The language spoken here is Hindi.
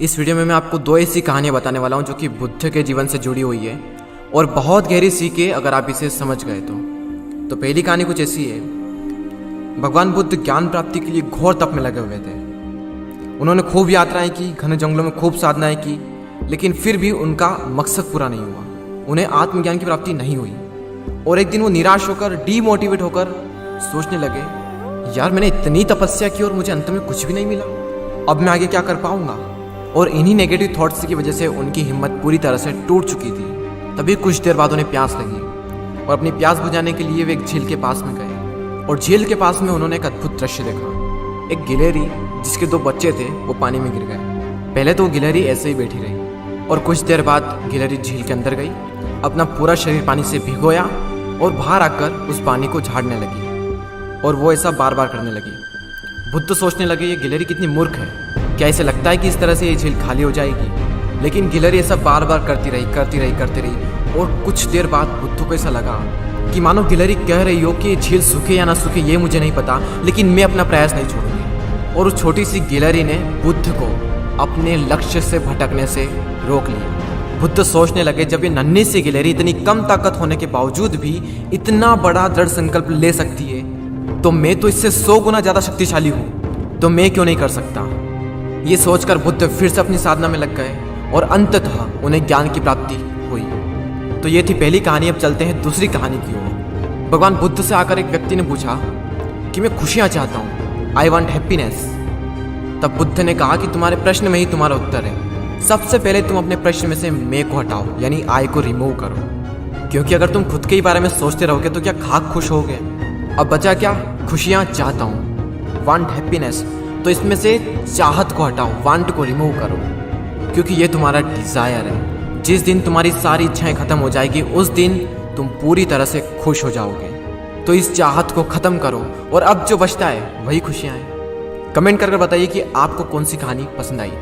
इस वीडियो में मैं आपको दो ऐसी कहानियाँ बताने वाला हूँ जो कि बुद्ध के जीवन से जुड़ी हुई है और बहुत गहरी सीख है अगर आप इसे समझ गए तो पहली कहानी कुछ ऐसी है। भगवान बुद्ध ज्ञान प्राप्ति के लिए घोर तप में लगे हुए थे। उन्होंने खूब यात्राएं की, घने जंगलों में खूब साधनाएं की, लेकिन फिर भी उनका मकसद पूरा नहीं हुआ। उन्हें आत्मज्ञान की प्राप्ति नहीं हुई और एक दिन वो निराश होकर, डीमोटिवेट होकर सोचने लगे, यार मैंने इतनी तपस्या की और मुझे अंत में कुछ भी नहीं मिला, अब मैं आगे क्या कर पाऊंगा। और इन्हीं नेगेटिव थॉट्स की वजह से उनकी हिम्मत पूरी तरह से टूट चुकी थी। तभी कुछ देर बाद उन्हें प्यास लगी और अपनी प्यास बुझाने के लिए वे एक झील के पास में गए और झील के पास में उन्होंने एक अद्भुत दृश्य देखा। एक गिलहरी जिसके 2 बच्चे थे वो पानी में गिर गए। पहले तो गिलहरी ऐसे ही बैठी रही और कुछ देर बाद गिलहरी झील के अंदर गई, अपना पूरा शरीर पानी से भिगोया और बाहर आकर उस पानी को झाड़ने लगी और वो ऐसा बार बार करने लगी। बुद्ध सोचने लगे ये गिलहरी कितनी मूर्ख है, क्या इसे लगता है कि इस तरह से ये झील खाली हो जाएगी। लेकिन गिलहरी ऐसा बार बार करती रही और कुछ देर बाद बुद्ध को ऐसा लगा कि मानो गिलहरी कह रही हो कि ये झील सूखे या ना सूखे ये मुझे नहीं पता, लेकिन मैं अपना प्रयास नहीं छोड़ूंगी। और उस छोटी सी गिलहरी ने बुद्ध को अपने लक्ष्य से भटकने से रोक लिया। बुद्ध सोचने लगे, जब ये नन्ही सी गिलहरी इतनी कम ताकत होने के बावजूद भी इतना बड़ा दृढ़ संकल्प ले सकती है, तो मैं तो इससे 100 गुना ज़्यादा शक्तिशाली हूँ, तो मैं क्यों नहीं कर सकता। ये सोचकर बुद्ध फिर से अपनी साधना में लग गए और अंततः उन्हें ज्ञान की प्राप्ति हुई। तो ये थी पहली कहानी। अब चलते हैं दूसरी कहानी की ओर। भगवान बुद्ध से आकर एक व्यक्ति ने पूछा कि मैं खुशियाँ चाहता हूँ, आई वॉन्ट हैप्पीनेस। तब बुद्ध ने कहा कि तुम्हारे प्रश्न में ही तुम्हारा उत्तर है। सबसे पहले तुम अपने प्रश्न में से मैं को हटाओ, यानी आई को रिमूव करो, क्योंकि अगर तुम खुद के ही बारे में सोचते रहोगे तो क्या खाक खुश होगे। अब बचा क्या, खुशियाँ चाहता हूँ, वांट हैप्पीनेस। तो इसमें से चाहत को हटाओ, वांट को रिमूव करो, क्योंकि ये तुम्हारा डिज़ायर है। जिस दिन तुम्हारी सारी इच्छाएं खत्म हो जाएगी उस दिन तुम पूरी तरह से खुश हो जाओगे। तो इस चाहत को खत्म करो और अब जो बचता है वही खुशियाँ हैं। कमेंट करके बताइए कि आपको कौन सी कहानी पसंद आई।